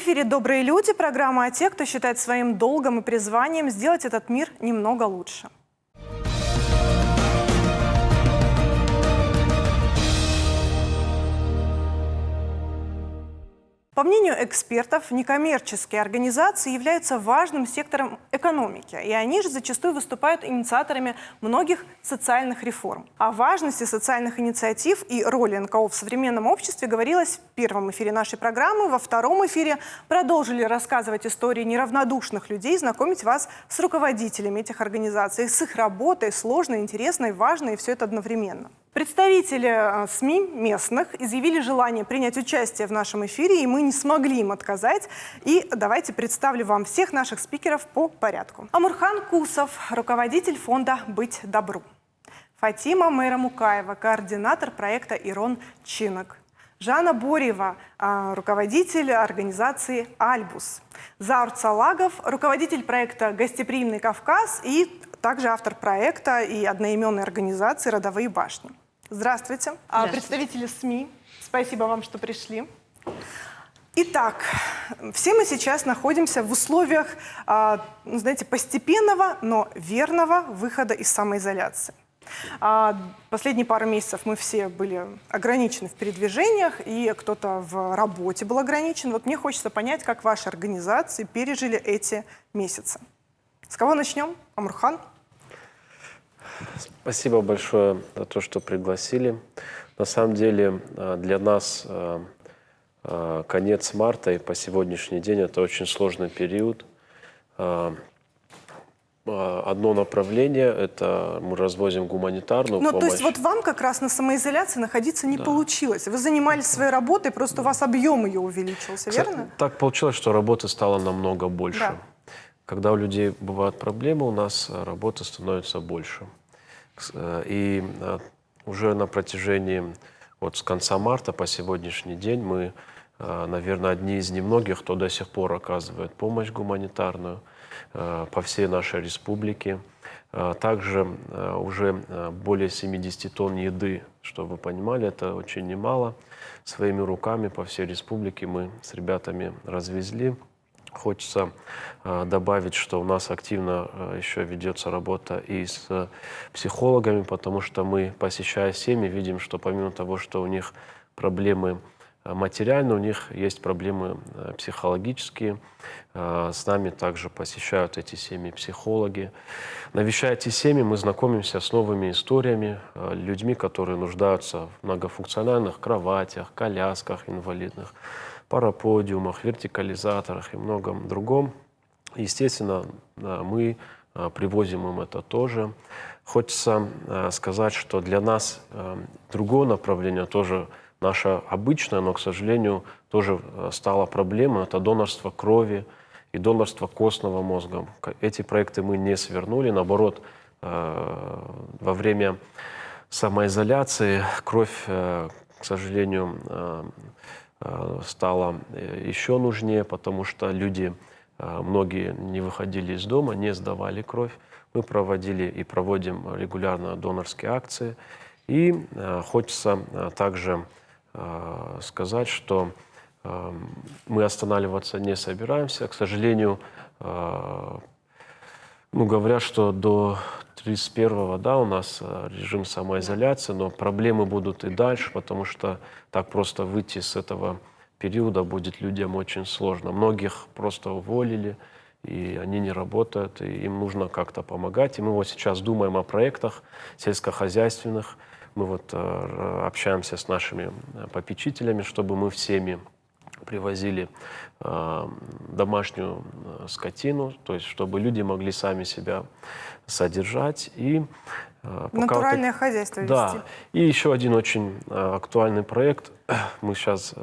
эфире «Добрые люди», программа о тех, кто считает своим долгом и призванием сделать этот мир немного лучше. По мнению экспертов, некоммерческие организации являются важным сектором экономики, и они же зачастую выступают инициаторами многих социальных реформ. О важности социальных инициатив и роли НКО в современном обществе говорилось в первом эфире нашей программы. Во втором эфире продолжили рассказывать истории неравнодушных людей, знакомить вас с руководителями этих организаций, с их работой, сложной, интересной, важной, и все это одновременно. Представители СМИ местных изъявили желание принять участие в нашем эфире, и мы не смогли им отказать. И давайте представлю вам всех наших спикеров по порядку. Амурхан Кусов, руководитель фонда «Быть добру». Фатима Мейрамукаева, координатор проекта «Ирон Чинок». Жанна Борьева, руководитель организации «Альбус». Заур Цалагов, руководитель проекта «Гостеприимный Кавказ» и также автор проекта и одноименной организации «Родовые башни». Здравствуйте. Представители СМИ, спасибо вам, что пришли. Итак, все мы сейчас находимся в условиях, знаете, постепенного, но верного выхода из самоизоляции. Последние пару месяцев мы все были ограничены в передвижениях, и кто-то в работе был ограничен. Вот мне хочется понять, как ваши организации пережили эти месяцы. С кого начнем? Амурхан? Спасибо большое за то, что пригласили. На самом деле для нас конец марта и по сегодняшний день это очень сложный период. Одно направление – это мы развозим гуманитарную помощь. То есть вот вам как раз на самоизоляции находиться не получилось. Вы занимались своей работой, просто у вас объем ее увеличился, верно? Так получилось, что работы стало намного больше. Да. Когда у людей бывают проблемы, у нас работы становится больше. И уже на протяжении, вот с конца марта по сегодняшний день мы, наверное, одни из немногих, кто до сих пор оказывает помощь гуманитарную по всей нашей республике. Также уже более 70 тонн еды, чтобы вы понимали, это очень немало. Своими руками по всей республике мы с ребятами развезли. Хочется добавить, что у нас активно еще ведется работа и с психологами, потому что мы, посещая семьи, видим, что помимо того, что у них проблемы материальные, у них есть проблемы психологические. С нами также посещают эти семьи психологи. Навещая эти семьи, мы знакомимся с новыми историями, людьми, которые нуждаются в многофункциональных кроватях, колясках инвалидных, параподиумах, вертикализаторах и многом другом. Естественно, мы привозим им это тоже. Хочется сказать, что для нас другое направление тоже наше обычное, но, к сожалению, тоже стало проблемой. Это донорство крови и донорство костного мозга. Эти проекты мы не свернули. Наоборот, во время самоизоляции кровь, к сожалению, стало еще нужнее, потому что люди, многие не выходили из дома, не сдавали кровь. Мы проводили и проводим регулярно донорские акции. И хочется также сказать, что мы останавливаться не собираемся. К сожалению, говорят, что до 31-го, да, у нас режим самоизоляции, но проблемы будут и дальше, потому что так просто выйти с этого периода будет людям очень сложно. Многих просто уволили, и они не работают, и им нужно как-то помогать. И мы вот сейчас думаем о проектах сельскохозяйственных. Мы вот общаемся с нашими попечителями, чтобы мы в семьи привозили домашнюю скотину, то есть чтобы люди могли сами себя содержать и натуральное хозяйство вести. Да. И еще один очень актуальный проект. Мы сейчас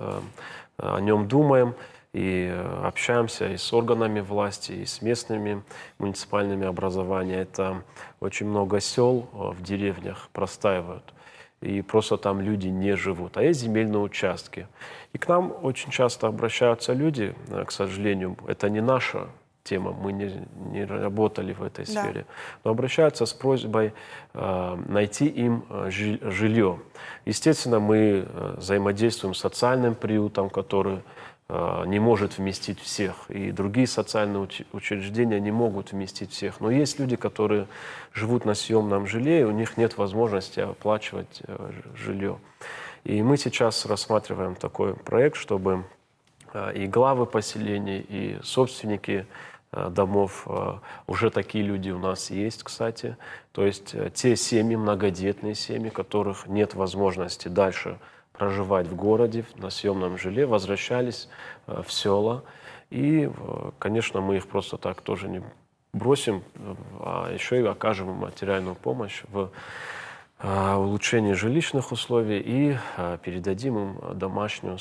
о нем думаем и общаемся и с органами власти, и с местными муниципальными образованиями. Это очень много сел в деревнях простаивают. И просто там люди не живут. А есть земельные участки. И к нам очень часто обращаются люди, к сожалению, это не наша тема, мы не работали в этой сфере, но обращаются с просьбой найти им жилье. Естественно, мы взаимодействуем с социальным приютом, который не может вместить всех, и другие социальные учреждения не могут вместить всех. Но есть люди, которые живут на съемном жилье, и у них нет возможности оплачивать жилье. И мы сейчас рассматриваем такой проект, чтобы и главы поселений, и собственники домов, уже такие люди у нас есть, кстати. То есть те семьи, многодетные семьи, которых нет возможности дальше проживать в городе, на съемном жилье, возвращались в села. И, конечно, мы их просто так тоже не бросим, а еще и окажем им материальную помощь в улучшении жилищных условий и передадим им домашнюю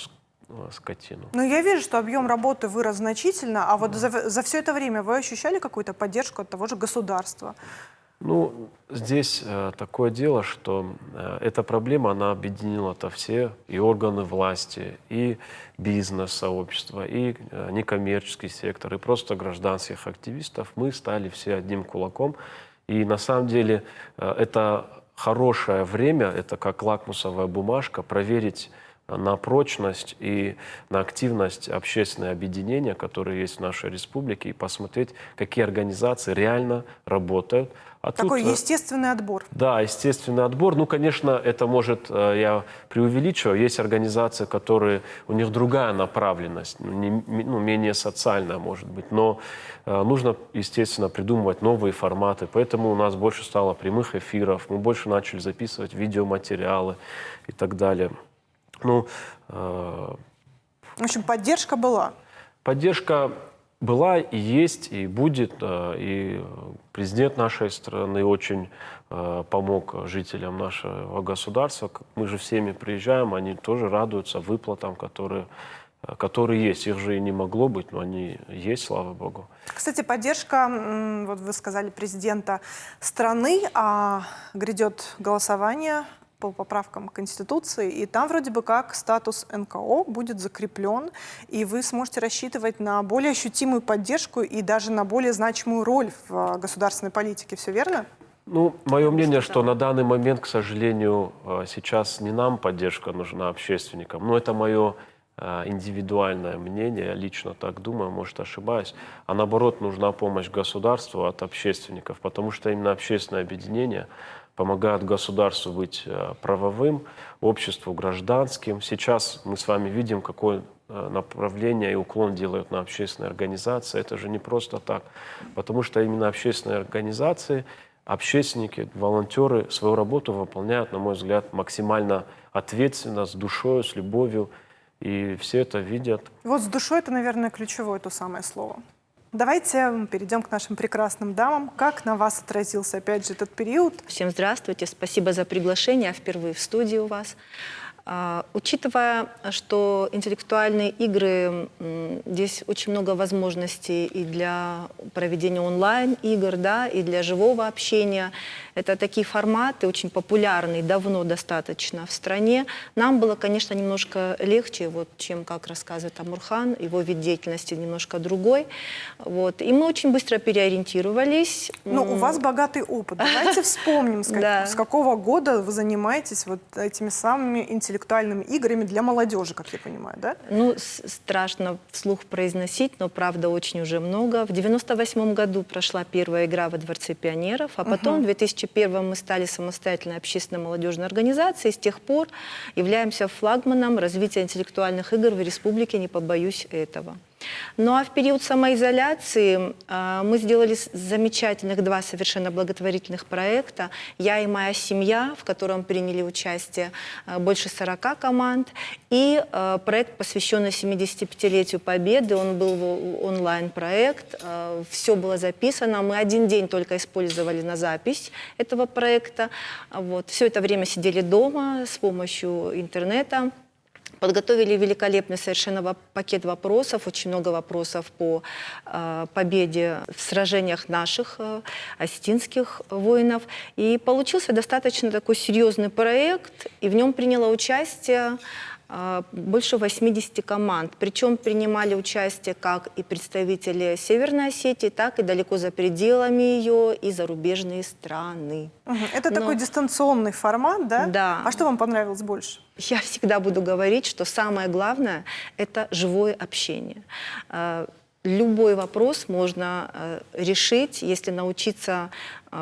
скотину. Ну, я вижу, что объем работы вырос значительно, а вот за все это время вы ощущали какую-то поддержку от того же государства? Ну, здесь такое дело, что эта проблема, она объединила-то все, и органы власти, и бизнес-сообщество, и некоммерческий сектор, и просто гражданских активистов. Мы стали все одним кулаком. И на самом деле это хорошее время, это как лакмусовая бумажка, проверить на прочность и на активность общественного объединения, которые есть в нашей республике, и посмотреть, какие организации реально работают. А Такой тут, естественный отбор. да, естественный отбор. Ну, конечно, это может, я преувеличиваю, есть организации, которые, у них другая направленность, менее социальная, может быть. Но нужно, естественно, придумывать новые форматы. Поэтому у нас больше стало прямых эфиров, мы больше начали записывать видеоматериалы и так далее. Ну, В общем, поддержка была. поддержка была и есть, и будет. И президент нашей страны очень помог жителям нашего государства. Мы же всеми приезжаем, они тоже радуются выплатам, которые есть. Их же и не могло быть, но они есть, слава богу. Кстати, поддержка, вот вы сказали, президента страны, а грядет голосование по поправкам Конституции, и там вроде бы как статус НКО будет закреплен, и вы сможете рассчитывать на более ощутимую поддержку и даже на более значимую роль в государственной политике. Все верно? Ну, мое мнение, что на данный момент, к сожалению, сейчас не нам поддержка нужна, общественникам. Но это мое индивидуальное мнение, я лично так думаю, может, ошибаюсь. А наоборот, нужна помощь государству от общественников, потому что именно общественное объединение помогает государству быть правовым, обществу гражданским. Сейчас мы с вами видим, какое направление и уклон делают на общественные организации. Это же не просто так, потому что именно общественные организации, общественники, волонтеры свою работу выполняют, на мой взгляд, максимально ответственно, с душой, с любовью, и все это видят. Вот с душой это, наверное, ключевое то самое слово. Давайте перейдем к нашим прекрасным дамам. Как на вас отразился, опять же, этот период? Всем здравствуйте, спасибо за приглашение, я впервые в студии у вас. Учитывая, что интеллектуальные игры, здесь очень много возможностей и для проведения онлайн-игр, да, и для живого общения. Это такие форматы, очень популярные, давно достаточно в стране. Нам было, конечно, немножко легче, вот, чем, как рассказывает Амурхан, его вид деятельности немножко другой. Вот. И мы очень быстро переориентировались. Но у вас богатый опыт. Давайте вспомним, с какого года вы занимаетесь вот этими самыми интеллектуальными играми для молодежи, как я понимаю, да? Ну, страшно вслух произносить, но правда очень уже много. В 1998 году прошла первая игра во Дворце пионеров, а потом в 2001 мы стали самостоятельной общественной молодежной организацией. С тех пор являемся флагманом развития интеллектуальных игр в республике, не побоюсь этого. Ну а в период самоизоляции мы сделали замечательных два совершенно благотворительных проекта «Я и моя семья», в котором приняли участие больше 40 команд, и проект, посвященный 75-летию Победы, он был онлайн-проект, все было записано, мы один день только использовали на запись этого проекта, вот. Все это время сидели дома с помощью интернета. Подготовили великолепный совершенно пакет вопросов, очень много вопросов по победе в сражениях наших осетинских воинов. И получился достаточно такой серьезный проект, и в нем приняло участие больше 80 команд. Причем принимали участие как и представители Северной Осетии, так и далеко за пределами ее, и зарубежные страны. Это такой дистанционный формат, да? Да. А что вам понравилось больше? Я всегда буду говорить, что самое главное – это живое общение. Любой вопрос можно решить, если научиться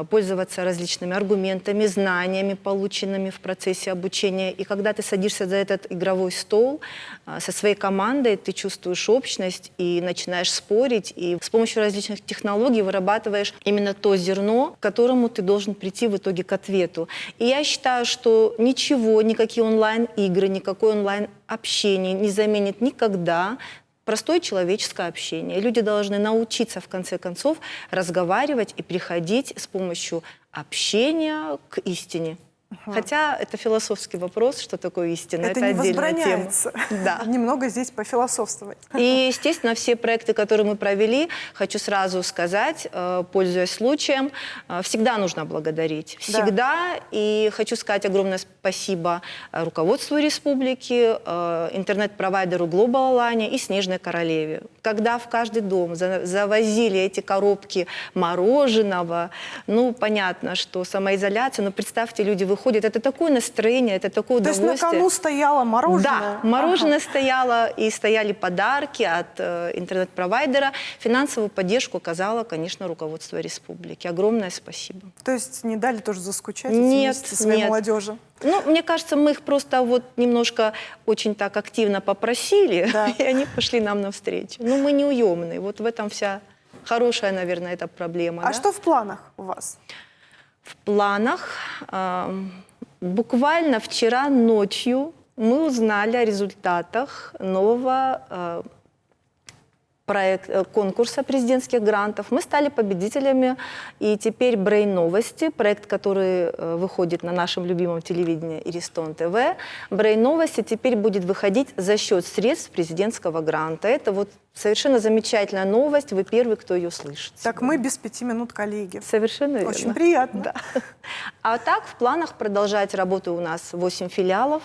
пользоваться различными аргументами, знаниями, полученными в процессе обучения. И когда ты садишься за этот игровой стол со своей командой, ты чувствуешь общность и начинаешь спорить. И с помощью различных технологий вырабатываешь именно то зерно, к которому ты должен прийти в итоге к ответу. И я считаю, что ничего, никакие онлайн-игры, никакое онлайн-общение не заменит никогда простое человеческое общение. Люди должны научиться, в конце концов, разговаривать и приходить с помощью общения к истине. Хотя это философский вопрос, что такое истина. Это не отдельная возбраняется. тема. Да. Немного здесь пофилософствовать. И, естественно, все проекты, которые мы провели, хочу сразу сказать, пользуясь случаем, всегда нужно благодарить. Всегда. Да. И хочу сказать огромное спасибо руководству республики, интернет-провайдеру Global Alania и Снежной Королеве. Когда в каждый дом завозили эти коробки мороженого, ну, понятно, что самоизоляция, но представьте, люди выходят, это такое настроение, это такое удовольствие. То есть на кону стояло мороженое? Да, мороженое стояло, и стояли подарки от интернет-провайдера. Финансовую поддержку оказало, конечно, руководство республики. Огромное спасибо. То есть не дали тоже заскучать нет, своей молодежи? Ну, мне кажется, мы их просто вот немножко очень так активно попросили, да. И они пошли нам навстречу. Ну, мы неуемные. Вот в этом вся хорошая, наверное, эта проблема. А да? что в планах у вас? В планах буквально вчера ночью мы узнали о результатах нового конкурса президентских грантов. Мы стали победителями, и теперь Brain Новости, проект, который выходит на нашем любимом телевидении Иристон ТВ, Brain Новости теперь будет выходить за счет средств президентского гранта. Это вот совершенно замечательная новость, вы первый, кто ее слышит. Так мы без 5 минут коллеги. Совершенно верно. Очень приятно. Да. А так в планах продолжать работу у нас 8 филиалов.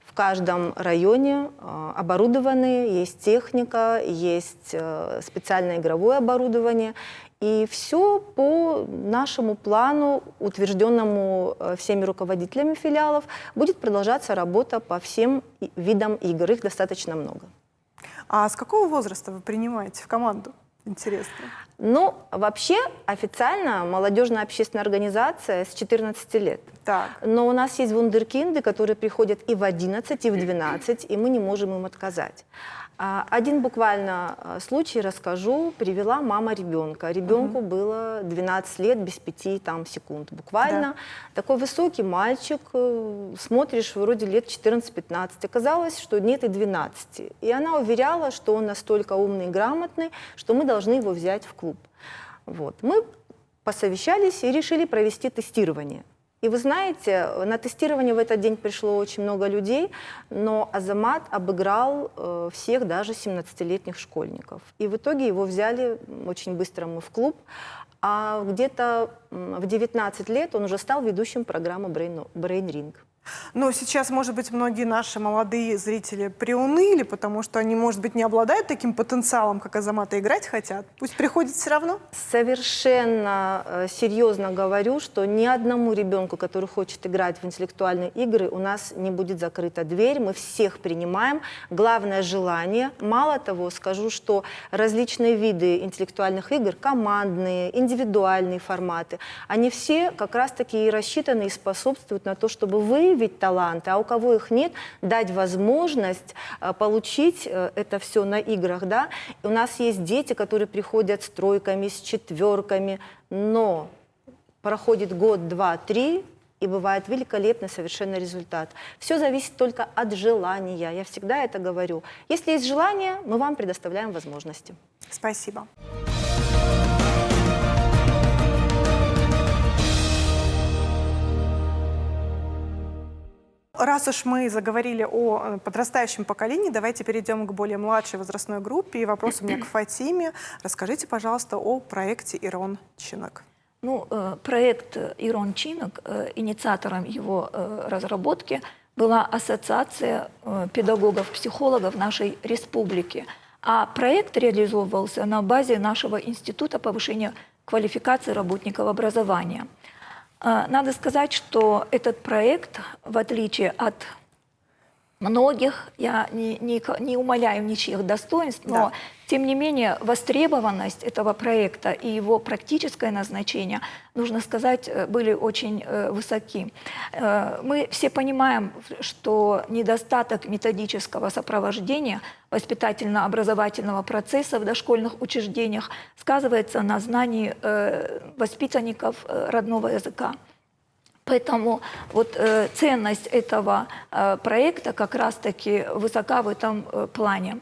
В каждом районе оборудованные, есть техника, есть специальное игровое оборудование. И все по нашему плану, утвержденному всеми руководителями филиалов, будет продолжаться работа по всем видам игр. Их достаточно много. А с какого возраста вы принимаете в команду? Интересно. Ну, вообще, официально молодежная общественная организация с 14 лет. Так. Но у нас есть вундеркинды, которые приходят и в 11, и в 12, и мы не можем им отказать. Один буквально случай расскажу. Привела мама ребенка. Ребенку было 12 лет без 5 секунд буквально. Да. Такой высокий мальчик, смотришь, вроде лет 14-15. Оказалось, что нет и 12. И она уверяла, что он настолько умный и грамотный, что мы должны его взять в клуб. Вот. Мы посовещались и решили провести тестирование. И вы знаете, на тестирование в этот день пришло очень много людей, но Азамат обыграл всех, даже 17-летних школьников. И в итоге его взяли очень быстро мы в клуб, а где-то в 19 лет он уже стал ведущим программы Brain Ring. Но сейчас, может быть, многие наши молодые зрители приуныли, потому что они, может быть, не обладают таким потенциалом, как Азамат, и играть хотят. Пусть приходят все равно. Совершенно серьезно говорю, что ни одному ребенку, который хочет играть в интеллектуальные игры, у нас не будет закрыта дверь. Мы всех принимаем. Главное — желание. Мало того, скажу, что различные виды интеллектуальных игр, командные, индивидуальные форматы, они все как раз-таки и рассчитаны и способствуют на то, чтобы выявить таланты, а у кого их нет, дать возможность получить это все на играх. Да? И у нас есть дети, которые приходят с тройками, с четверками, но проходит год, два, три, и бывает великолепный совершенно результат. Все зависит только от желания. Я всегда это говорю. Если есть желание, мы вам предоставляем возможности. Спасибо. Раз уж мы заговорили о подрастающем поколении, давайте перейдем к более младшей возрастной группе. И вопрос у меня к Фатиме. Расскажите, пожалуйста, о проекте «Ирон Чинок». Ну, проект «Ирон Чинок», инициатором его разработки была ассоциация педагогов-психологов нашей республики. А проект реализовывался на базе нашего Института повышения квалификации работников образования. Надо сказать, что этот проект, в отличие от многих, я не умаляю ничьих достоинств, но Да. тем не менее востребованность этого проекта и его практическое назначение, нужно сказать, были очень высоки. Мы все понимаем, что недостаток методического сопровождения воспитательно-образовательного процесса в дошкольных учреждениях сказывается на знании воспитанников родного языка. Поэтому вот ценность этого проекта как раз-таки высока в этом плане.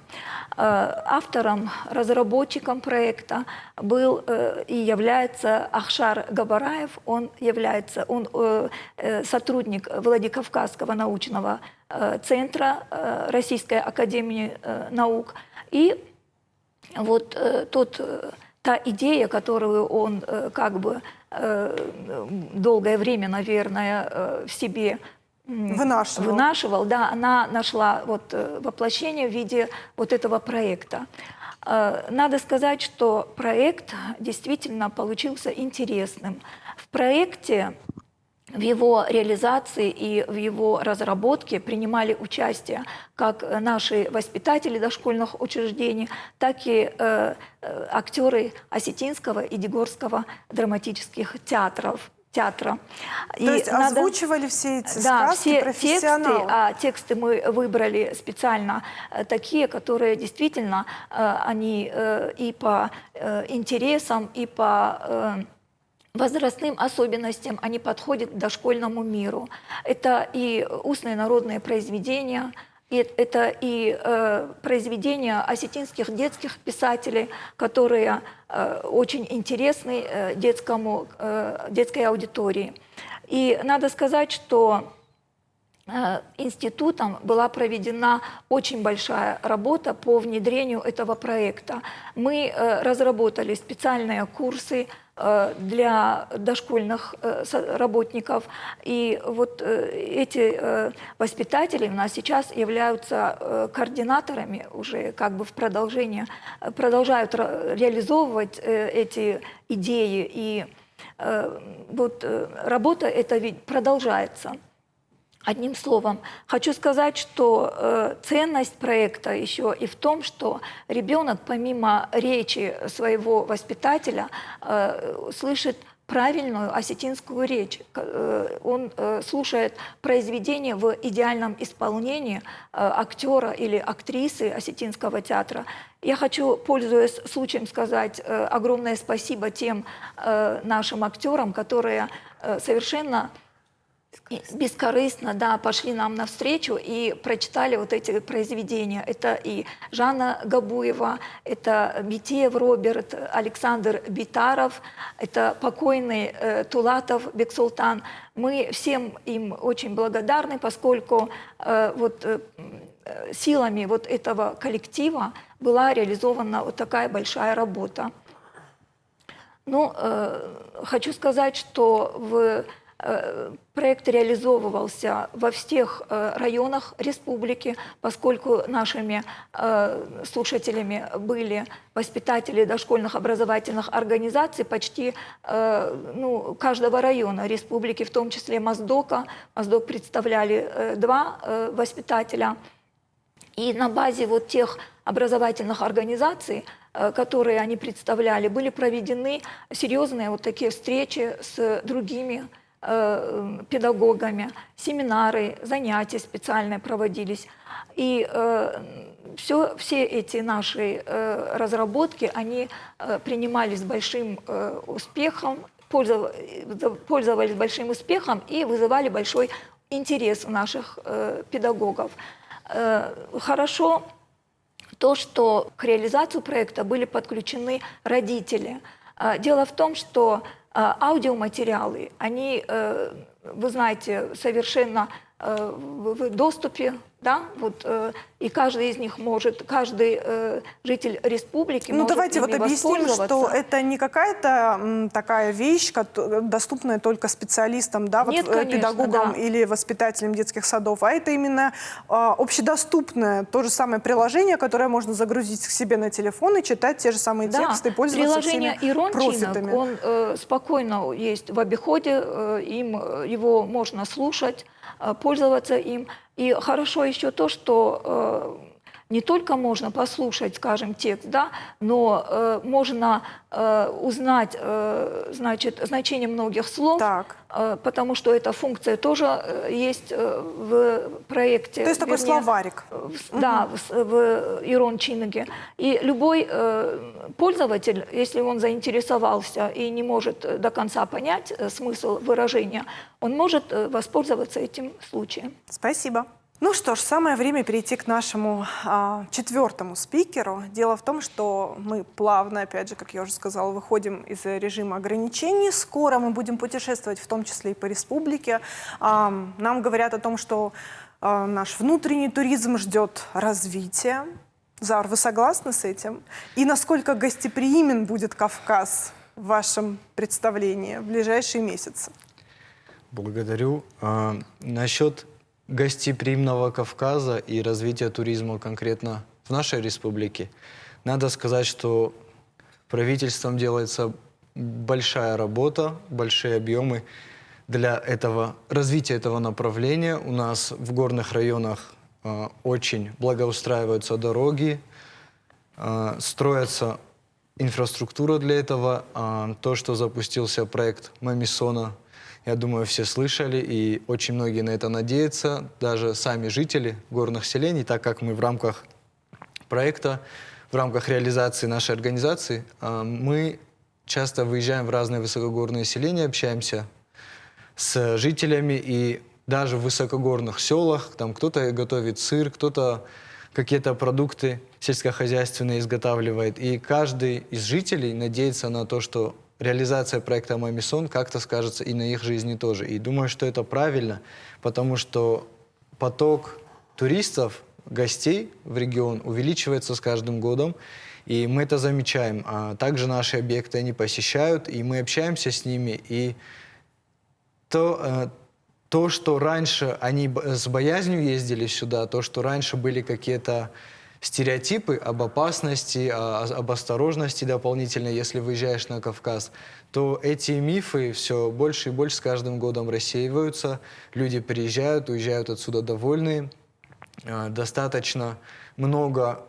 Автором, разработчиком проекта был и является Ахшар Габараев. Он сотрудник Владикавказского научного центра Российской академии наук. И вот та идея, которую он как бы долгое время, наверное, в себе вынашивал, да, она нашла вот воплощение в виде вот этого проекта. Надо сказать, что проект действительно получился интересным. В проекте, в его реализации и в его разработке принимали участие как наши воспитатели дошкольных учреждений, так и актеры Осетинского и Дегорского драматических театра. То есть озвучивали все эти сказки все профессионалы? Тексты мы выбрали специально такие, которые действительно, они и по интересам, и по возрастным особенностям они подходят к дошкольному миру. Это и устные народные произведения, это и произведения осетинских детских писателей, которые очень интересны детской аудитории. И надо сказать, что институтом была проведена очень большая работа по внедрению этого проекта. Мы разработали специальные курсы для дошкольных работников. И вот эти воспитатели у нас сейчас являются координаторами уже как бы в продолжение, продолжают реализовывать эти идеи. И вот работа эта ведь продолжается. Одним словом, хочу сказать, что ценность проекта еще и в том, что ребенок помимо речи своего воспитателя слышит правильную осетинскую речь. Он слушает произведение в идеальном исполнении актера или актрисы осетинского театра. Я хочу, пользуясь случаем, сказать огромное спасибо тем нашим актерам, которые совершенно бескорыстно, да, пошли нам навстречу и прочитали вот эти произведения. Это и Жанна Габуева, это Битиев Роберт, Александр Битаров, это покойный Тулатов Бексултан. Мы всем им очень благодарны, поскольку силами вот этого коллектива была реализована вот такая большая работа. Ну, хочу сказать, что проект реализовывался во всех районах республики, поскольку нашими слушателями были воспитатели дошкольных образовательных организаций почти каждого района республики, в том числе Моздока. Моздок представляли 2 воспитателя. И на базе вот тех образовательных организаций, которые они представляли, были проведены серьезные вот такие встречи с другими педагогами, семинары, занятия специальные проводились. И все эти наши разработки, они принимались с большим успехом, пользовались большим успехом и вызывали большой интерес у наших педагогов. Хорошо то, что к реализации проекта были подключены родители. Дело в том, что аудиоматериалы, они, вы знаете, совершенно в доступе да, вот, и каждый из них может, каждый житель республики Ну, может давайте вот ими объясним, что воспользоваться. это не какая-то такая вещь, доступная только специалистам, да, вот, Нет, конечно, педагогам да. или воспитателям детских садов, а это именно общедоступное, то же самое приложение, которое можно загрузить к себе на телефон и читать те же самые тексты, и пользоваться приложение всеми «Ирон профитами. Чинок», он спокойно есть в обиходе, его можно слушать, пользоваться им. И хорошо еще то, что не только можно послушать, скажем, текст, да, но можно узнать, значит, значение многих слов, Так. потому что эта функция тоже есть в проекте. То есть такой вернее, словарик. Да, в Ирон Чиноге. И любой пользователь, если он заинтересовался и не может до конца понять смысл выражения, он может воспользоваться этим случаем. Спасибо. Ну что ж, самое время перейти к нашему четвертому спикеру. Дело в том, что мы плавно, опять же, как я уже сказала, выходим из режима ограничений. Скоро мы будем путешествовать, в том числе и по республике. Нам говорят о том, что наш внутренний туризм ждет развития. Зар, вы согласны с этим? И насколько гостеприимен будет Кавказ в вашем представлении в ближайшие месяцы? Благодарю. Насчет гостеприимного Кавказа и развития туризма конкретно в нашей республике, надо сказать, что правительством делается большая работа, большие объемы для развития этого направления. У нас в горных районах очень благоустраиваются дороги, строится инфраструктура для этого. То, что запустился проект Мамисона, я думаю, все слышали, и очень многие на это надеются, даже сами жители горных селений, так как мы в рамках проекта, в рамках реализации нашей организации, мы часто выезжаем в разные высокогорные селения, общаемся с жителями, и даже в высокогорных селах, там кто-то готовит сыр, кто-то какие-то продукты сельскохозяйственные изготавливает, и каждый из жителей надеется на то, что реализация проекта «Мамисон» как-то скажется и на их жизни тоже. И думаю, что это правильно, потому что поток туристов, гостей в регион увеличивается с каждым годом, и мы это замечаем. А также наши объекты они посещают, и мы общаемся с ними. И то, что раньше они с боязнью ездили сюда, то, что раньше были какие-то стереотипы об опасности, об осторожности дополнительно, если выезжаешь на Кавказ, то эти мифы все больше и больше с каждым годом рассеиваются. Люди приезжают, уезжают отсюда довольные. Достаточно много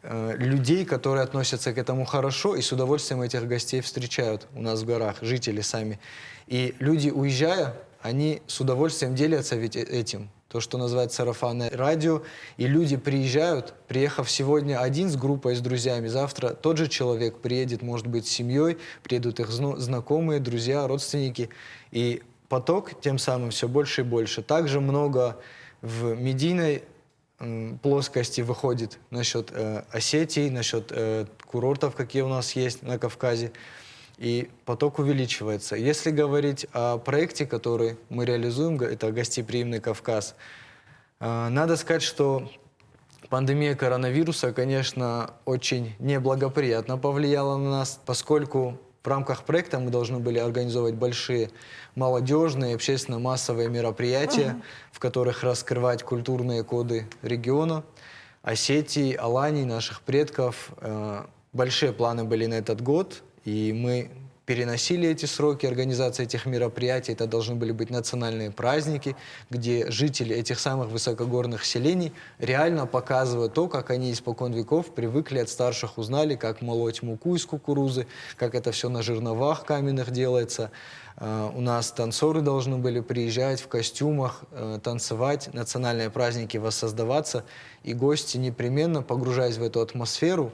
людей, которые относятся к этому хорошо и с удовольствием этих гостей встречают у нас в горах, жители сами. И люди, уезжая, они с удовольствием делятся ведь этим. То, что называется сарафанное радио. И люди приезжают, приехав сегодня один с группой, с друзьями, завтра тот же человек приедет, может быть, с семьей, приедут их знакомые, друзья, родственники. И поток тем самым все больше и больше. Также много в медийной плоскости выходит насчет Осетии, насчет курортов, какие у нас есть на Кавказе. И поток увеличивается. Если говорить о проекте, который мы реализуем, это «Гостеприимный Кавказ», надо сказать, что пандемия коронавируса, конечно, очень неблагоприятно повлияла на нас, поскольку в рамках проекта мы должны были организовать большие молодежные, общественно-массовые мероприятия, в которых раскрывать культурные коды региона, Осетии, Алании, наших предков. Большие планы были на этот год. И мы переносили эти сроки организации этих мероприятий. Это должны были быть национальные праздники, где жители этих самых высокогорных селений реально показывают то, как они испокон веков привыкли, от старших узнали, как молоть муку из кукурузы, как это все на жерновах каменных делается. У нас танцоры должны были приезжать в костюмах, танцевать, национальные праздники воссоздаваться. И гости непременно, погружаясь в эту атмосферу,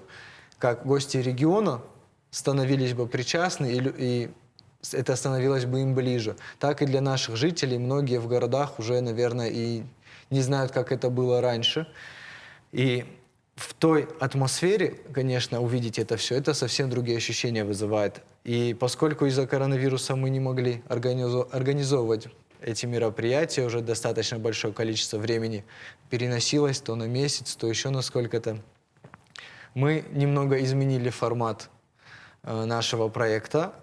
как гости региона, становились бы причастны, и это становилось бы им ближе. Так и для наших жителей. Многие в городах уже, наверное, и не знают, как это было раньше. И в той атмосфере, конечно, увидеть это все, это совсем другие ощущения вызывает. И поскольку из-за коронавируса мы не могли организовывать эти мероприятия уже достаточно большое количество времени переносилось то на месяц, то еще на сколько-то. Мы немного изменили формат нашего проекта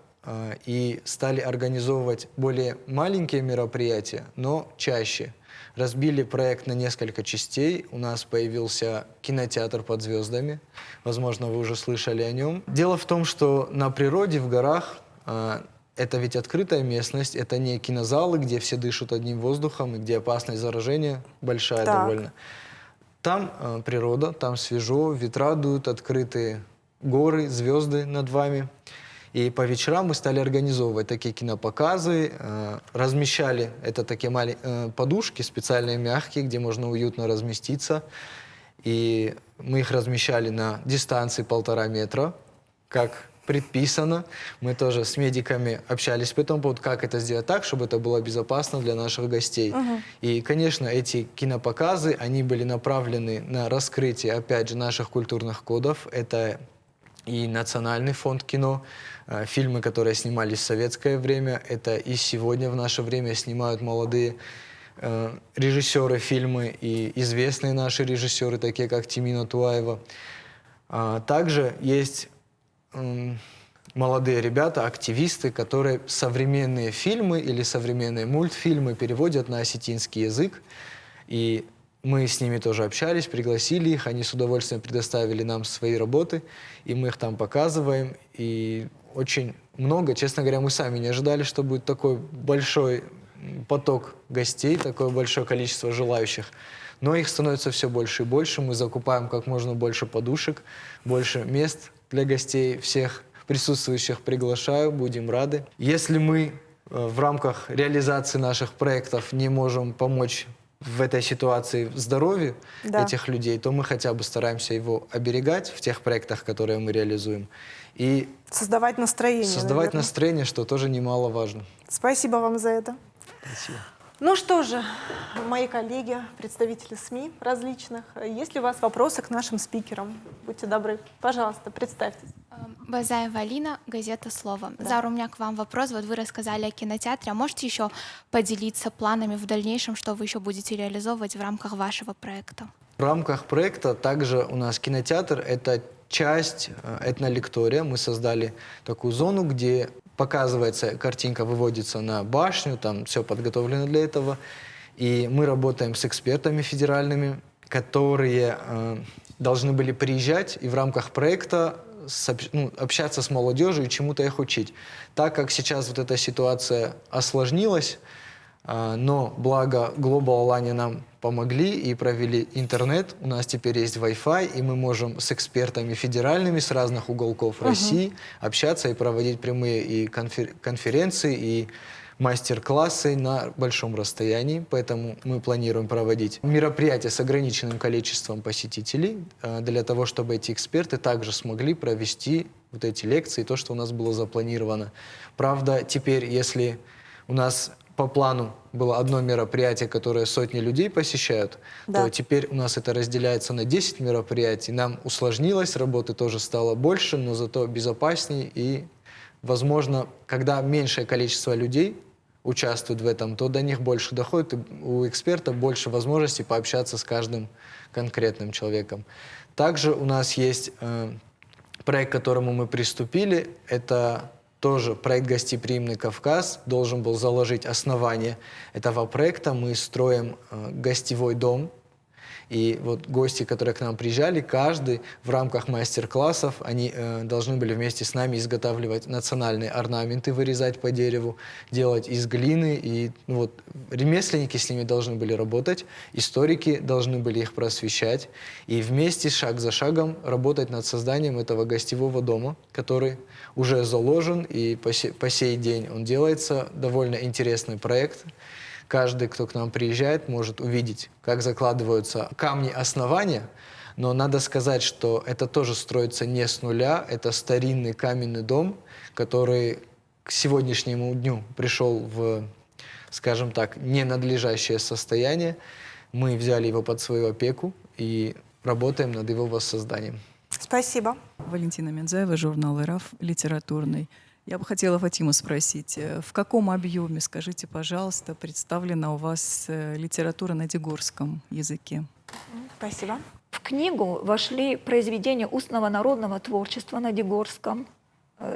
и стали организовывать более маленькие мероприятия, но чаще. Разбили проект на несколько частей. У нас появился кинотеатр под звездами. Возможно, вы уже слышали о нем. Дело в том, что на природе, в горах, это ведь открытая местность, это не кинозалы, где все дышат одним воздухом и где опасность заражения большая Так. довольно. Там природа, там свежо, ветра дуют, открытые горы, звезды над вами. И по вечерам мы стали организовывать такие кинопоказы, размещали, это такие подушки специальные, мягкие, где можно уютно разместиться. И мы их размещали на дистанции 1,5 метра, как предписано. Мы тоже с медиками общались по этому поводу, как это сделать так, чтобы это было безопасно для наших гостей. И, конечно, эти кинопоказы, они были направлены на раскрытие, опять же, наших культурных кодов. Это и Национальный фонд кино, фильмы, которые снимались в советское время, это и сегодня в наше время снимают молодые режиссеры фильмы и известные наши режиссеры, такие как Тимина Туаева. Также есть молодые ребята, активисты, которые современные фильмы или современные мультфильмы переводят на осетинский язык. И мы с ними тоже общались, пригласили их, они с удовольствием предоставили нам свои работы, и мы их там показываем. И очень много, честно говоря, мы сами не ожидали, что будет такой большой поток гостей, такое большое количество желающих. Но их становится все больше и больше, мы закупаем как можно больше подушек, больше мест для гостей, всех присутствующих приглашаю, будем рады. Если мы в рамках реализации наших проектов не можем помочь в этой ситуации здоровью этих людей, то мы хотя бы стараемся его оберегать в тех проектах, которые мы реализуем. И Создавать настроение, создавать наверное. настроение, что тоже немаловажно. Спасибо вам за это. Спасибо. Ну что же, мои коллеги, представители СМИ различных, есть ли у вас вопросы к нашим спикерам? Будьте добры, пожалуйста, представьтесь. Базаева Алина, газета «Слово». Зара, у меня к вам вопрос. Вот вы рассказали о кинотеатре. А можете еще поделиться планами в дальнейшем, что вы еще будете реализовывать в рамках вашего проекта? В рамках проекта также у нас кинотеатр — это часть этнолектория. Мы создали такую зону, где показывается картинка, выводится на башню, там все подготовлено для этого. И мы работаем с экспертами федеральными, которые должны были приезжать и в рамках проекта общаться с молодежью и чему-то их учить. Так как сейчас вот эта ситуация осложнилась, но благо Global Alliance нам помогли и провели интернет. У нас теперь есть Wi-Fi, и мы можем с экспертами федеральными с разных уголков России общаться и проводить прямые и конференции, и мастер-классы на большом расстоянии. Поэтому мы планируем проводить мероприятия с ограниченным количеством посетителей для того, чтобы эти эксперты также смогли провести вот эти лекции, то, что у нас было запланировано. Правда, теперь, если у нас по плану было одно мероприятие, которое сотни людей посещают, то теперь у нас это разделяется на 10 мероприятий. Нам усложнилось, работы тоже стало больше, но зато безопаснее. И, возможно, когда меньшее количество людей участвуют в этом, то до них больше доходит, и у эксперта больше возможностей пообщаться с каждым конкретным человеком. Также у нас есть проект, к которому мы приступили, это тоже проект «Гостеприимный Кавказ» должен был заложить основание этого проекта. Мы строим гостевой дом. И вот гости, которые к нам приезжали, каждый в рамках мастер-классов, они должны были вместе с нами изготавливать национальные орнаменты, вырезать по дереву, делать из глины. И вот ремесленники с ними должны были работать, историки должны были их просвещать. И вместе, шаг за шагом, работать над созданием этого гостевого дома, который уже заложен, и по сей день он делается. Довольно интересный проект. Каждый, кто к нам приезжает, может увидеть, как закладываются камни основания. Но надо сказать, что это тоже строится не с нуля. Это старинный каменный дом, который к сегодняшнему дню пришел в, скажем так, ненадлежащее состояние. Мы взяли его под свою опеку и работаем над его воссозданием. Спасибо. Валентина Мензаева, журнал «ИРАФ», литературный. Я бы хотела Фатиму спросить, в каком объеме, скажите, пожалуйста, представлена у вас литература на дегорском языке? Спасибо. В книгу вошли произведения устного народного творчества на дегорском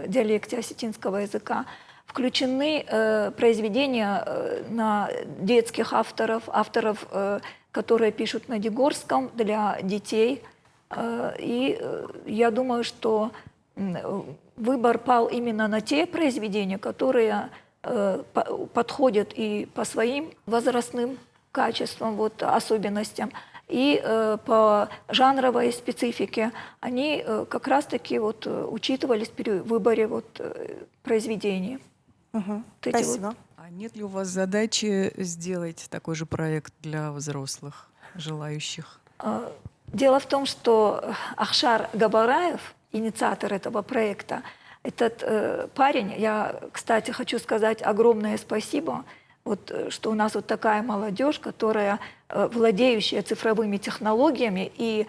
диалекте осетинского языка. Включены произведения на детских авторов, которые пишут на дегорском для детей. И я думаю, что выбор пал именно на те произведения, которые подходят и по своим возрастным качествам, вот, особенностям, и по жанровой специфике. Они как раз-таки вот учитывались при выборе вот произведений. Угу. Вот эти вот. Спасибо. А нет ли у вас задачи сделать такой же проект для взрослых, желающих? Дело в том, что Ахшар Габараев, инициатор этого проекта, этот парень, я, кстати, хочу сказать огромное спасибо, вот, что у нас вот такая молодежь, которая владеющая цифровыми технологиями и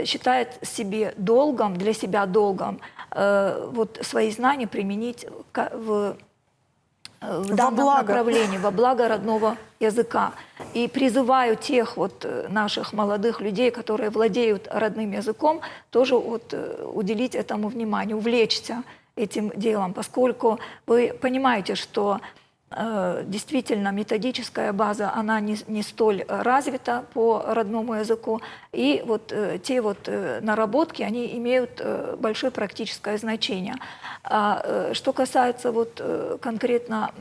считает себе долгом, для себя долгом вот, свои знания применить в данном направлении, во благо родного языка. И призываю тех вот наших молодых людей, которые владеют родным языком, тоже вот уделить этому внимание, увлечься этим делом, поскольку вы понимаете, что действительно методическая база, она не столь развита по родному языку, и вот те вот наработки, они имеют большое практическое значение. Что касается вот конкретно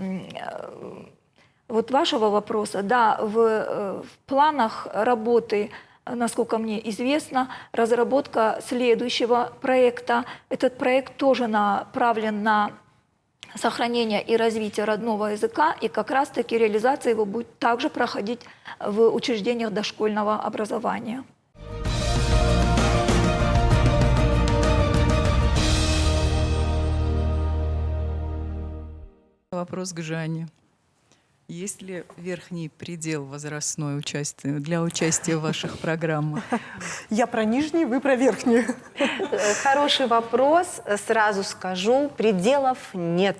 вот вашего вопроса, да, в планах работы, насколько мне известно, разработка следующего проекта. Этот проект тоже направлен на сохранение и развитие родного языка, и как раз-таки реализация его будет также проходить в учреждениях дошкольного образования. Вопрос к Жанне. Есть ли верхний предел возрастной для участия в ваших программах? Я про нижний, вы про верхний. Хороший вопрос. Сразу скажу, пределов нет.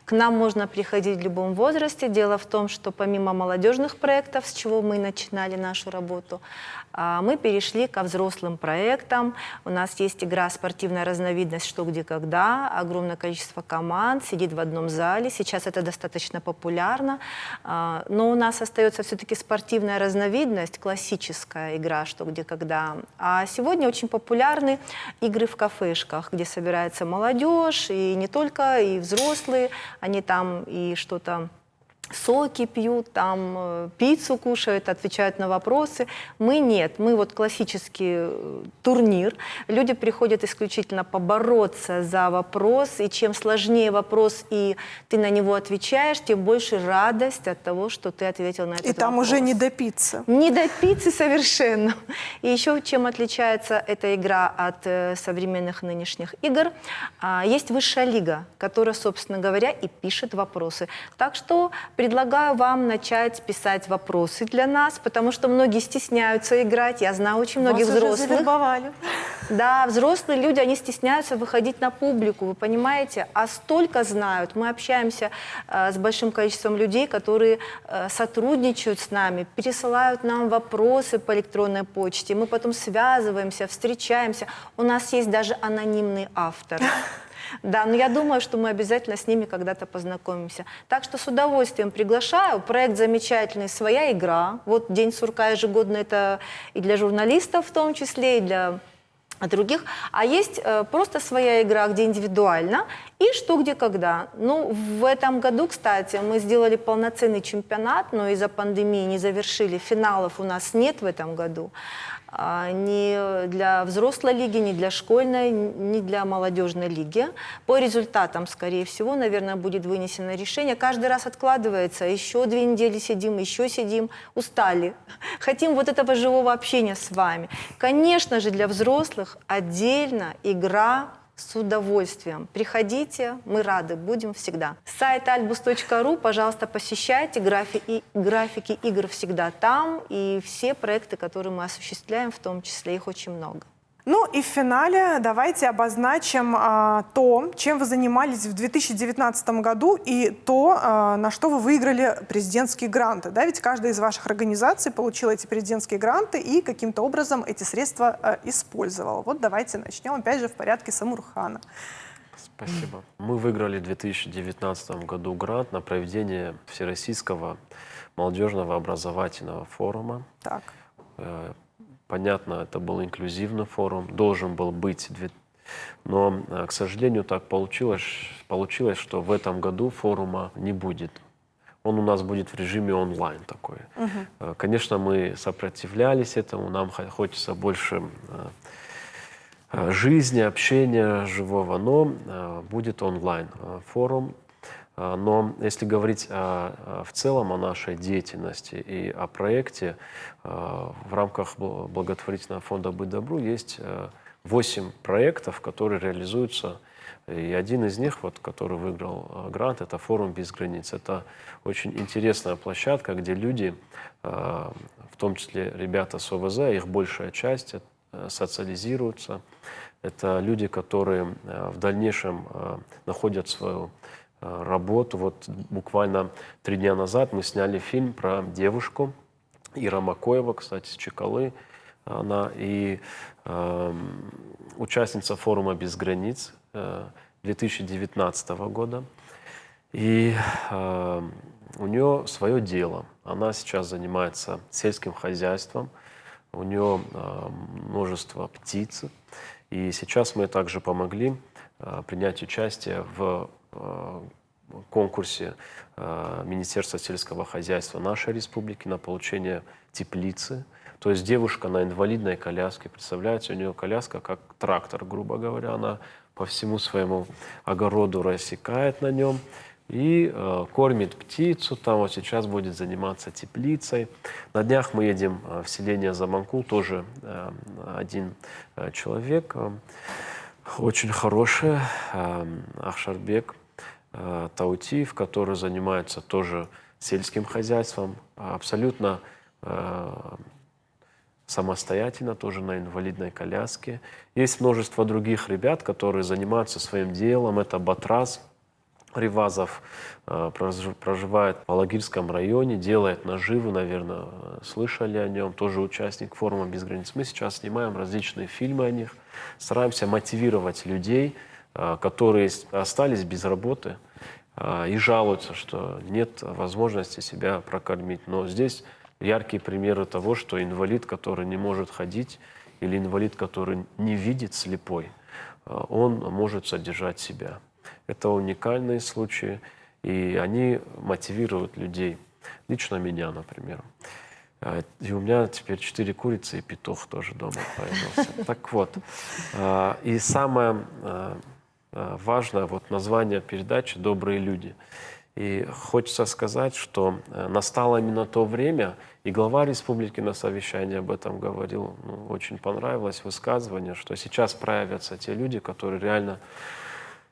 К нам можно приходить в любом возрасте. Дело в том, что помимо молодежных проектов, с чего мы начинали нашу работу, мы перешли ко взрослым проектам. У нас есть игра «Спортивная разновидность. Что, где, когда». Огромное количество команд сидит в одном зале. Сейчас это достаточно популярно. Но у нас остается все-таки спортивная разновидность, классическая игра «Что, где, когда». А сегодня очень популярны игры в кафешках, где собирается молодежь, и не только, и взрослые. Они там и что-то... соки пьют, там пиццу кушают, отвечают на вопросы. Мы нет, мы вот классический турнир. Люди приходят исключительно побороться за вопрос, и чем сложнее вопрос, и ты на него отвечаешь, тем больше радость от того, что ты ответил на этот вопрос. И там уже не до пиццы. Не до пиццы совершенно. И еще чем отличается эта игра от современных нынешних игр, есть высшая лига, которая, собственно говоря, и пишет вопросы. Так что предлагаю вам начать писать вопросы для нас, потому что многие стесняются играть. Я знаю очень многих Вас уже взрослых. завербовали. Да, взрослые люди, они стесняются выходить на публику, вы понимаете? А столько знают. Мы общаемся с большим количеством людей, которые сотрудничают с нами, пересылают нам вопросы по электронной почте. Мы потом связываемся, встречаемся. У нас есть даже анонимный автор. Да, но я думаю, что мы обязательно с ними когда-то познакомимся. Так что с удовольствием приглашаю. Проект замечательный, своя игра. Вот День сурка ежегодно, это и для журналистов в том числе, и для других. А есть просто своя игра, где индивидуально, и что, где, когда. Ну, в этом году, кстати, мы сделали полноценный чемпионат, но из-за пандемии не завершили. Финалов у нас нет в этом году. Ни для взрослой лиги, ни для школьной, ни для молодежной лиги. По результатам, скорее всего, наверное, будет вынесено решение. Каждый раз откладывается. Еще 2 недели сидим, еще сидим. Устали. Хотим вот этого живого общения с вами. Конечно же, для взрослых отдельно игра с удовольствием. Приходите, мы рады будем всегда. Сайт albus.ru, пожалуйста, посещайте. Графики игр всегда там. И все проекты, которые мы осуществляем, в том числе, их очень много. Ну и в финале давайте обозначим то, чем вы занимались в 2019 году, и то, на что вы выиграли президентские гранты. Да? Ведь каждая из ваших организаций получила эти президентские гранты и каким-то образом эти средства использовала. Вот давайте начнем, опять же, в порядке Самурхана. Спасибо. Мы выиграли в 2019 году грант на проведение Всероссийского молодежного образовательного форума. Так. Понятно, это был инклюзивный форум, должен был быть, но, к сожалению, так получилось, что в этом году форума не будет. Он у нас будет в режиме онлайн такой. Конечно, мы сопротивлялись этому, нам хочется больше жизни, общения живого, но будет онлайн форум. Но если говорить в целом о нашей деятельности и о проекте, в рамках благотворительного фонда «Быть добру» есть 8 проектов, которые реализуются. И один из них, вот, который выиграл грант, это форум «Без границ». Это очень интересная площадка, где люди, в том числе ребята с ОВЗ, их большая часть, социализируются. Это люди, которые в дальнейшем находят свою работу. Вот буквально 3 дня назад мы сняли фильм про девушку Ира Макоева, кстати, с Чекалы. Она и участница форума «Без границ» 2019 года. И у нее свое дело. Она сейчас занимается сельским хозяйством. У нее множество птиц. И сейчас мы также помогли принять участие в конкурсе Министерства сельского хозяйства нашей республики на получение теплицы. То есть девушка на инвалидной коляске, представляете, у нее коляска как трактор, грубо говоря, она по всему своему огороду рассекает на нем и кормит птицу, там вот сейчас будет заниматься теплицей. На днях мы едем в селение Заманкул, тоже один человек, очень хороший, Ахшарбек Таутиев, который занимается тоже сельским хозяйством, абсолютно самостоятельно, тоже на инвалидной коляске. Есть множество других ребят, которые занимаются своим делом. Это Батраз Ривазов, проживает в Алагирском районе, делает наживы, наверное, слышали о нем, тоже участник форума «Без границ». Мы сейчас снимаем различные фильмы о них, стараемся мотивировать людей, которые остались без работы и жалуются, что нет возможности себя прокормить. Но здесь яркие примеры того, что инвалид, который не может ходить, или инвалид, который не видит, слепой, он может содержать себя. Это уникальные случаи, и они мотивируют людей. Лично меня, например. И у меня теперь 4 курицы и петух тоже дома появился. Так вот, и самое важное вот название передачи «Добрые люди». И хочется сказать, что настало именно то время, и глава республики на совещании об этом говорил, очень понравилось высказывание, что сейчас проявятся те люди, которые реально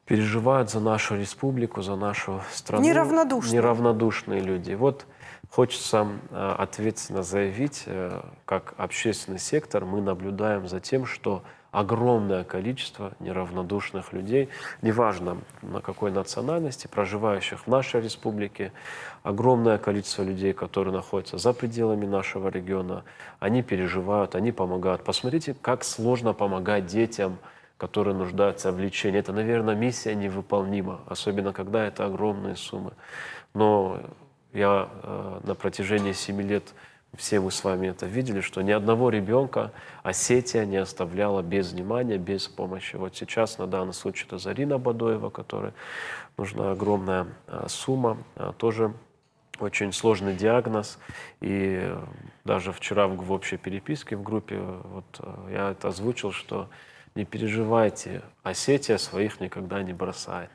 переживают за нашу республику, за нашу страну. Неравнодушные люди. Вот хочется ответственно заявить, как общественный сектор мы наблюдаем за тем, что огромное количество неравнодушных людей, неважно на какой национальности, проживающих в нашей республике, огромное количество людей, которые находятся за пределами нашего региона, они переживают, они помогают. Посмотрите, как сложно помогать детям, которые нуждаются в лечении. Это, наверное, миссия невыполнима, особенно когда это огромные суммы. Но я на протяжении 7 лет, все мы с вами это видели, что ни одного ребенка Осетия не оставляла без внимания, без помощи. Вот сейчас на данный случай это Зарина Бадоева, которой нужна огромная сумма, тоже очень сложный диагноз. И даже вчера в общей переписке в группе вот я это озвучил, что не переживайте, Осетия своих никогда не бросает.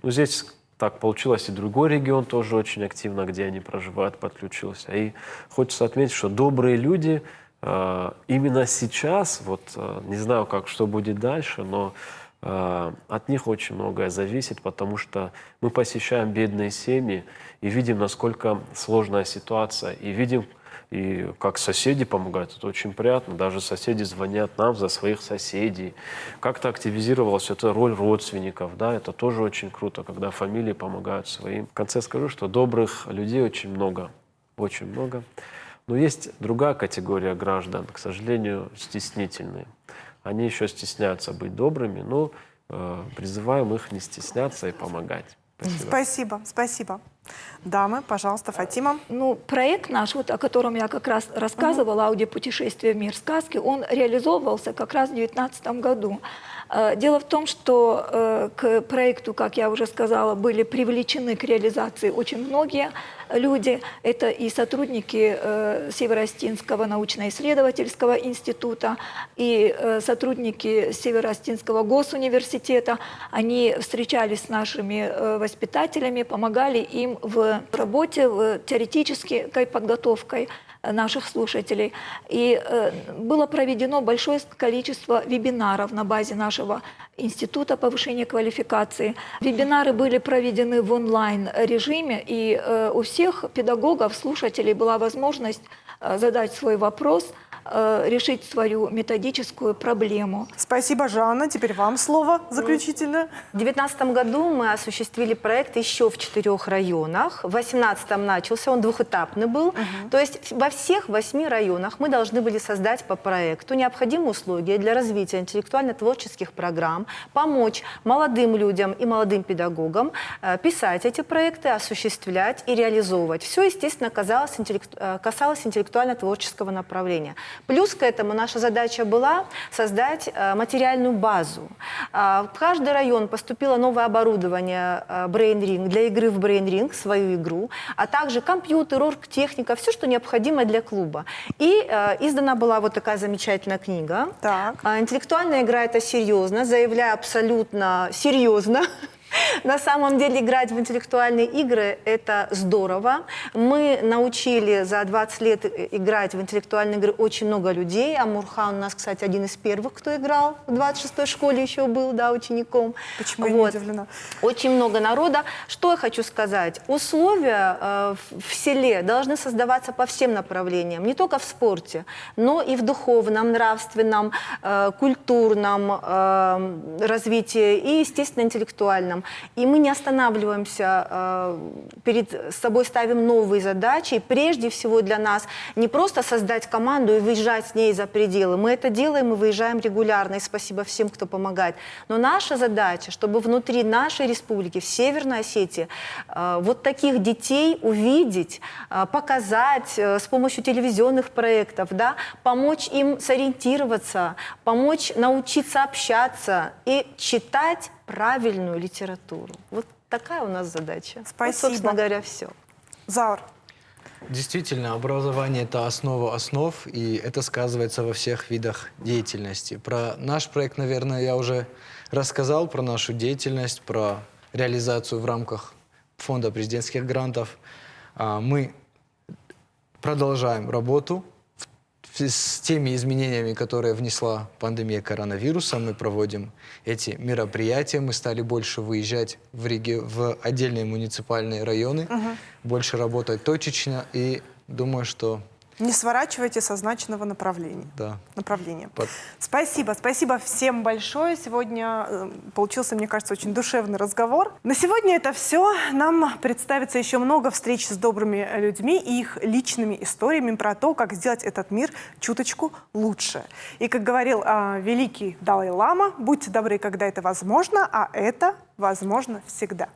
Но здесь так получилось, и другой регион тоже очень активно, где они проживают, подключился. И хочется отметить, что добрые люди именно сейчас, вот не знаю, что будет дальше, но от них очень многое зависит, потому что мы посещаем бедные семьи и видим, насколько сложная ситуация, и видим, И как соседи помогают, это очень приятно. Даже соседи звонят нам за своих соседей. Как-то активизировалась эта роль родственников, да, это тоже очень круто, когда фамилии помогают своим. В конце скажу, что добрых людей очень много, очень много. Но есть другая категория граждан, к сожалению, стеснительные. Они еще стесняются быть добрыми, но призываем их не стесняться и помогать. Спасибо. Спасибо, спасибо. Дамы, пожалуйста, Фатима. Ну, проект наш, вот, о котором я как раз рассказывала, аудиопутешествие в мир сказки, он реализовывался как раз в 2019 году. Дело в том, что к проекту, как я уже сказала, были привлечены к реализации очень многие люди. Это и сотрудники Северо-Остинского научно-исследовательского института, и сотрудники Северо-Остинского госуниверситета. Они встречались с нашими воспитателями, помогали им в работе, в теоретической подготовкой наших слушателей. И было проведено большое количество вебинаров на базе нашего Института повышения квалификации. Вебинары были проведены в онлайн-режиме, и у всех педагогов, слушателей была возможность задать свой вопрос, решить свою методическую проблему. Спасибо, Жанна. Теперь вам слово заключительное. В 2019 году мы осуществили проект еще в 4 районах. В 2018 начался, он двухэтапный был. То есть во всех 8 районах мы должны были создать по проекту необходимые условия для развития интеллектуально-творческих программ, помочь молодым людям и молодым педагогам писать эти проекты, осуществлять и реализовывать. Все, естественно, касалось интеллектуально-творческого направления. Плюс к этому наша задача была создать материальную базу. В каждый район поступило новое оборудование Brain Ring, для игры в Brain Ring, свою игру, а также компьютер, оргтехника, все, что необходимо для клуба. И издана была вот такая замечательная книга. Так. Интеллектуальная игра — это серьезно, заявляю абсолютно серьезно. На самом деле играть в интеллектуальные игры – это здорово. Мы научили за 20 лет играть в интеллектуальные игры очень много людей. Амурхан у нас, кстати, один из первых, кто играл в 26-й школе еще был, да, учеником. Почему я не удивлена? Очень много народа. Что я хочу сказать? Условия в селе должны создаваться по всем направлениям, не только в спорте, но и в духовном, нравственном, культурном развитии и, естественно, интеллектуальном. И мы не останавливаемся, перед собой ставим новые задачи. И прежде всего для нас не просто создать команду и выезжать с ней за пределы. Мы это делаем и выезжаем регулярно, и спасибо всем, кто помогает. Но наша задача, чтобы внутри нашей республики, в Северной Осетии, вот таких детей увидеть, показать с помощью телевизионных проектов, да, помочь им сориентироваться, помочь научиться общаться и читать правильную литературу. Вот такая у нас задача. Спасибо. Вот, собственно говоря, все. Заур. Действительно, образование – это основа основ, и это сказывается во всех видах деятельности. Про наш проект, наверное, я уже рассказал, про нашу деятельность, про реализацию в рамках фонда президентских грантов. Мы продолжаем работу с теми изменениями, которые внесла пандемия коронавируса. Мы проводим эти мероприятия, мы стали больше выезжать в отдельные муниципальные районы, больше работать точечно, и думаю, что... Не сворачивайте с означенного направления. Да. Спасибо. Спасибо всем большое. Сегодня получился, мне кажется, очень душевный разговор. На сегодня это все. Нам представится еще много встреч с добрыми людьми и их личными историями про то, как сделать этот мир чуточку лучше. И, как говорил великий Далай-лама, будьте добры, когда это возможно, а это возможно всегда.